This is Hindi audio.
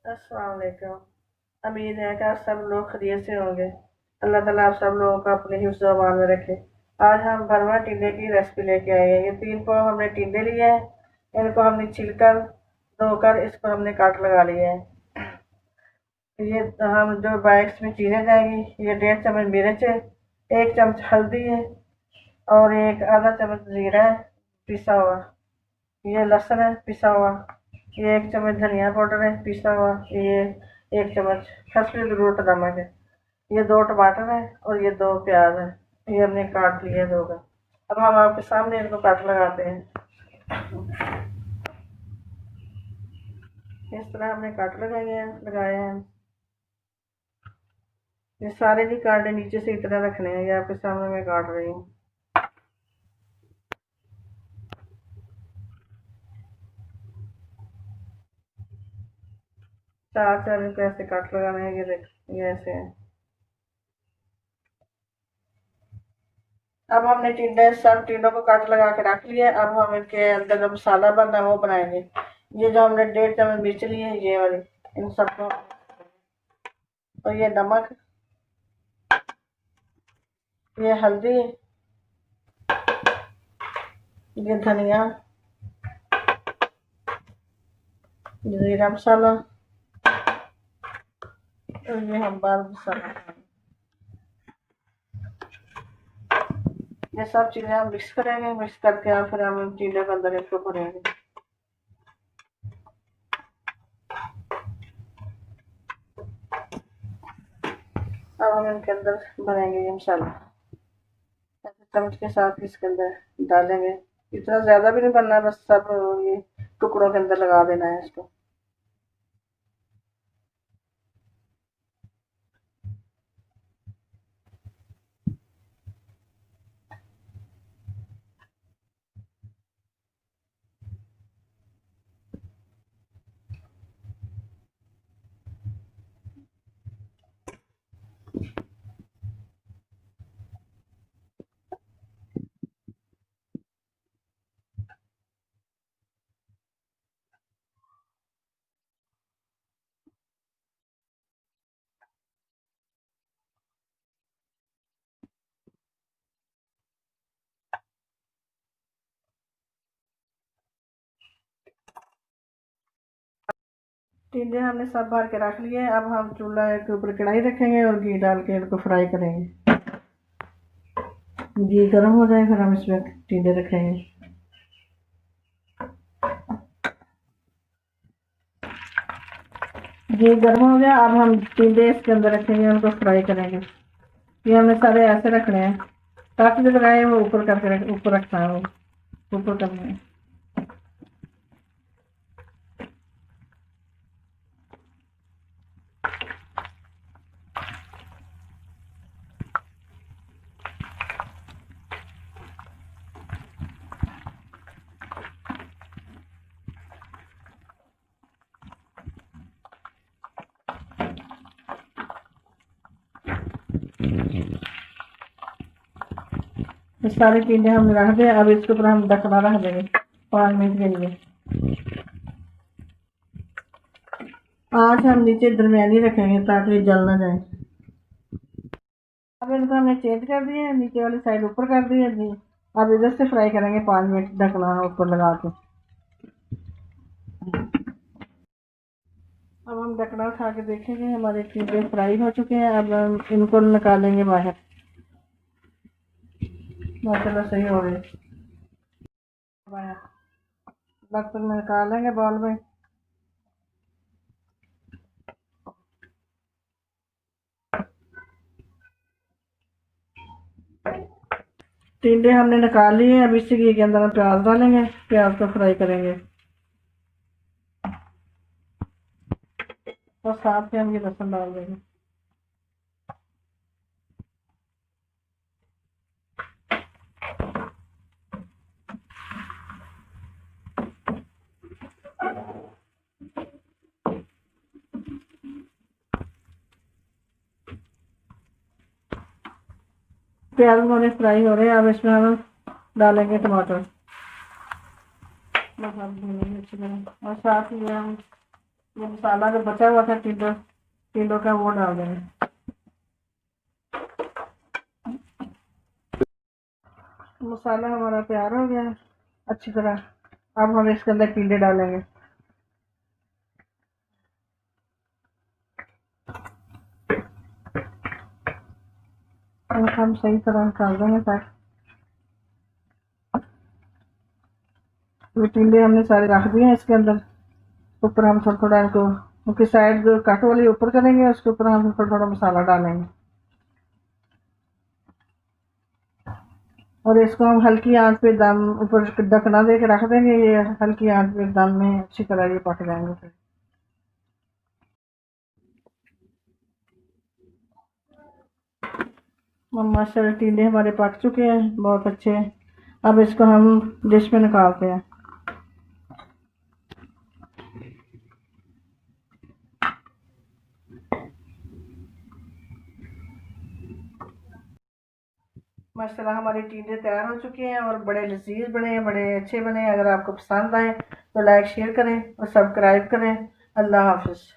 अस्सलाम वालेकुम। उम्मीद है कि आप सब लोग खैरियत से होंगे। अल्लाह ताला आप सब लोगों को अपने हिफ्ज़ व अमान में रखे। आज हम भरवा टिंडे की रेसिपी लेके आए हैं। ये 3 पाव हमने टिंडे लिए हैं। इनको हमने छिलकर धोकर इसको हमने काट लगा लिया है। ये हम जो बाइक्स में चीज़ें जाएंगी, ये 1.5 चम्मच मिर्च है, 1 चम्मच हल्दी है और एक आधा चम्मच जीरा है पिसा हुआ। ये लहसुन है पिसा हुआ। ये 1 चम्मच धनिया पाउडर है पिसा हुआ। ये 1 चम्मच खसखस ज़रूरत नमक है। ये 2 टमाटर है और ये 2 प्याज है। ये हमने काट लिया दो का। अब हम आपके सामने इनको काट लगाते हैं। इस तरह हमने काट लगाए हैं। ये सारे नहीं काटने, नीचे से इतना रखने हैं। ये आपके सामने मैं काट रही हूँ। 4 4 इनको ऐसे काट लगाने हैं। ये देख, ये ऐसे है। अब हमने टिंडे सब टिंडों को काट लगा के रख लिया। अब हम इनके अंदर जो मसाला बनना है वो बनाएंगे। ये जो हमने 1.5 चम्मच मिर्च ली है, ये वाली, इन सबको, और ये नमक, ये हल्दी, ये धनिया, जीरा मसाला और ये हम बाल मसाला। ये सब चीजें हम मिक्स करेंगे। मिक्स करके और फिर हम टिंडे के अंदर इसको भरेंगे। अब हम इनके अंदर भरेंगे ये मसाला, ऐसे चम्मच के साथ इसके अंदर डालेंगे। इतना ज्यादा भी नहीं बनना है, बस सब ये टुकड़ों के अंदर लगा देना है इसको। टिंडे हमने सब भर के रख लिए। अब हम चूल्हा के ऊपर कढ़ाई रखेंगे और घी डाल के इनको फ्राई करेंगे। घी गर्म हो जाए फिर हम इसमें टिंडे रखेंगे। घी गर्म हो गया। अब हम टिंडे इसके अंदर रखेंगे, उनको फ्राई करेंगे। ये हमने सारे ऐसे रखने हैं ताकि जो लगाए वो ऊपर करके ऊपर रखना है, वो ऊपर करना है। ये सारे टिंडे हमने रख दिए। अब इसके ऊपर हम ढकना रख देंगे 5 मिनट के लिए। आँच हम नीचे दरमियानी रखेंगे ताकि ये जल ना जाए। अब इनको हमने चेंज कर दिया, नीचे वाली साइड ऊपर कर दी है जी। अब इधर से फ्राई करेंगे 5 मिनट, ढकना है ऊपर लगा के। अब हम ढकना उठा के देखेंगे, हमारे टिंडे फ्राई हो चुके हैं। अब हम इनको निकालेंगे बाहर। माशाल्लाह सही हो गए। बर्तन में निकालेंगे बाउल में। टिंडे हमने निकाल लिए। अब इसी घी के अंदर हम प्याज डालेंगे, प्याज को फ्राई करेंगे और साथ में हम ये लहसुन डाल देंगे। प्याज हमारे फ्राई हो रहे हैं। अब इसमें हम डालेंगे टमाटर, बस अब भूनेंगे अच्छी तरह। और साथ ही हम ये मसाला जो बचा हुआ था टिंडो टिंडो का वो डाल देंगे। मसाला हमारा तैयार हो गया है अच्छी तरह। अब हम इसके अंदर टिंडे डालेंगे और हम सही तरह डाल देंगे ताकि ये टिंडे हमने सारे रख दिए हैं इसके अंदर। ऊपर हम थोड़ा थोड़ा इनको उनकी साइड जो कट वाली ऊपर करेंगे उसके ऊपर हम थोड़ा थोड़ा मसाला डालेंगे और इसको हम हल्की आंच पे दम ऊपर ढकना दे के रख देंगे। ये हल्की आंच पे दम में अच्छी तरह ये पक जाएंगे फिर। माशाल्लाह टींडे हमारे पक चुके हैं बहुत अच्छे हैं। अब इसको हम डिश में निकालते हैं। माशाल्लाह हमारे टींडे तैयार हो चुके हैं और बड़े लजीज बने हैं, बड़े अच्छे बने। अगर आपको पसंद आए तो लाइक शेयर करें और सब्सक्राइब करें। अल्लाह हाफिज़।